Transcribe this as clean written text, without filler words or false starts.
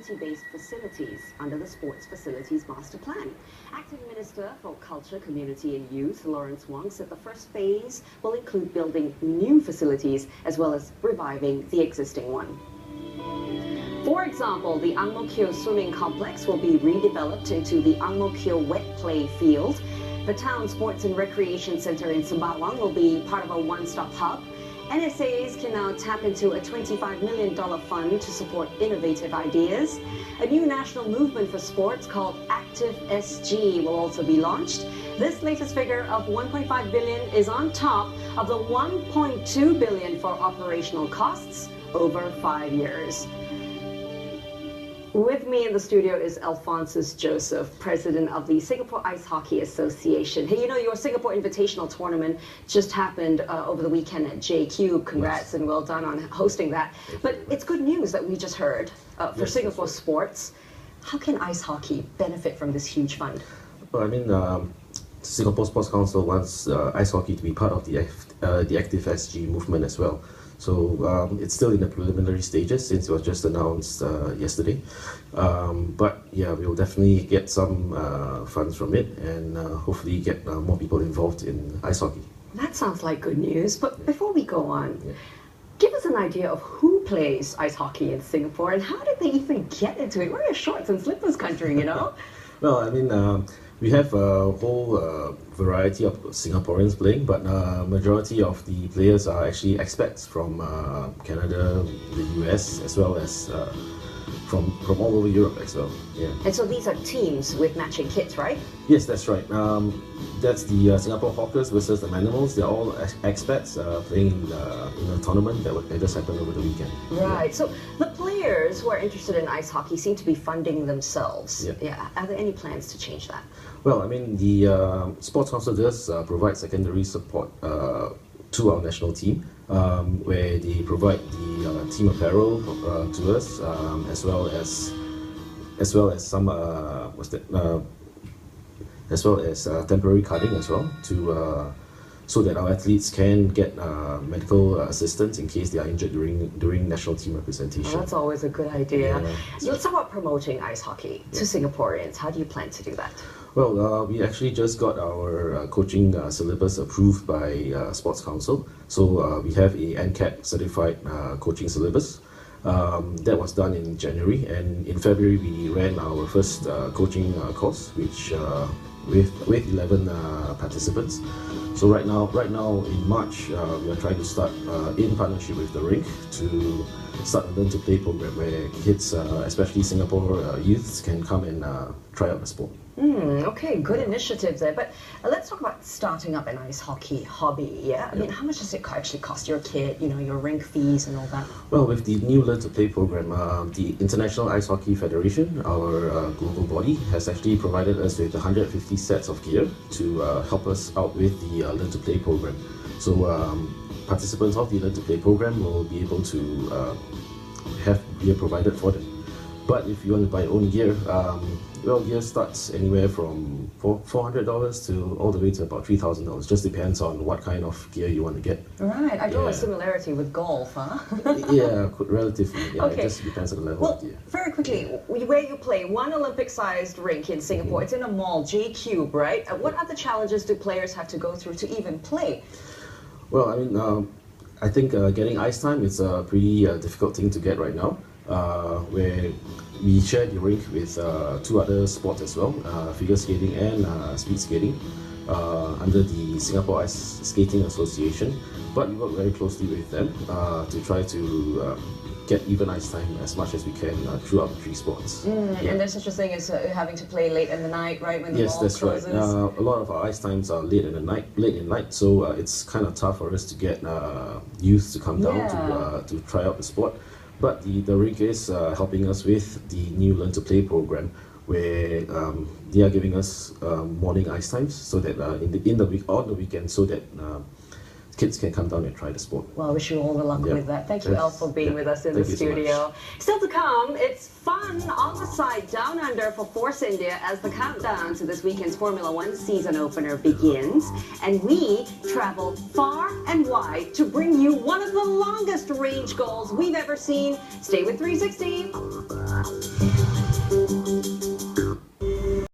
community-based facilities under the Sports Facilities Master Plan. Acting Minister for Culture, Community and Youth, Lawrence Wong, said the first phase will include building new facilities as well as reviving the existing one. For example, the Ang Mo Kio swimming complex will be redeveloped into the Ang Mo Kio wet play field. The town sports and recreation center in Sembawang will be part of a one-stop hub. NSAs can now tap into a $25 million fund to support innovative ideas. A new national movement for sports called Active SG will also be launched. This latest figure of 1.5 billion is on top of the 1.2 billion for operational costs over 5 years. With me in the studio is Alphonsus Joseph, president of the Singapore Ice Hockey Association. Hey, you know, your Singapore Invitational Tournament just happened over the weekend at JCube. Congrats and well done on hosting that. But it's good news that we just heard for Singapore sports. How can ice hockey benefit from this huge fund? Well, I mean, Singapore Sports Council wants ice hockey to be part of the Active SG movement as well. So it's still in the preliminary stages since it was just announced yesterday. But yeah, we will definitely get some funds from it and hopefully get more people involved in ice hockey. That sounds like good news. But before we go on, give us an idea of who plays ice hockey in Singapore and how did they even get into it? We're a shorts and slippers country, you know? Well, I mean, we have a whole variety of Singaporeans playing, but majority of the players are actually expats from Canada, the US, as well as from all over Europe as well. Yeah. And so these are teams with matching kits, right? Yes, that's right. That's the Singapore Hawkers versus the Manimals. They're all expats playing in a tournament that just happened over the weekend. Right. Yeah. So the players who are interested in ice hockey seem to be funding themselves. Yeah. Are there any plans to change that? Well, I mean, the Sports Council does provide secondary support to our national team, where they provide the team apparel to us, as well as some temporary carding as well to so that our athletes can get medical assistance in case they are injured during national team representation. Oh, that's always a good idea. Yeah. So let's talk about promoting ice hockey to Singaporeans. How do you plan to do that? Well, we actually just got our coaching syllabus approved by Sports Council. So we have a NCAP certified coaching syllabus. That was done in January, and in February we ran our first coaching course, which with 11 participants. So right now in March, we are trying to start in partnership with the rink to start a learn to play program where kids, especially Singapore youths, can come and try out the sport. Okay, good initiative there. But let's talk about starting up an ice hockey hobby. Yeah, I mean, how much does it actually cost your kit? You know, your rink fees and all that. Well, with the new Learn to Play program, the International Ice Hockey Federation, our global body, has actually provided us with 150 sets of gear to help us out with the Learn to Play program. So participants of the Learn to Play program will be able to have gear provided for them. But if you want to buy your own gear, well, gear starts anywhere from $400 to all the way to about $3,000. Just depends on what kind of gear you want to get. Right, I draw a similarity with golf, huh? Yeah, relatively. Yeah, okay. It just depends on the level of gear. Very quickly, where you play, one Olympic-sized rink in Singapore, it's in a mall, JCube, right? What other challenges do players have to go through to even play? Well, I mean, I think getting ice time is a pretty difficult thing to get right now. Where we share the rink with two other sports as well, figure skating and speed skating, under the Singapore Ice Skating Association. But we work very closely with them to try to get even ice time as much as we can throughout the three sports. And there's such a thing as having to play late in the night, right, when the mall closes? Yes, that's right. A lot of our ice times are late in night, so it's kind of tough for us to get youth to come down to try out the sport. But the rink is helping us with the new Learn to Play program, where they are giving us morning ice times, so that on the weekend, so that kids can come down and try the sport. Well, I wish you all the luck with that. Thank you, Al, for being with us in the studio. Still to come, it's fun on the stateside down under for Force India as the countdown to this weekend's Formula One season opener begins. And we travel far and wide to bring you one of the longest range goals we've ever seen. Stay with 360.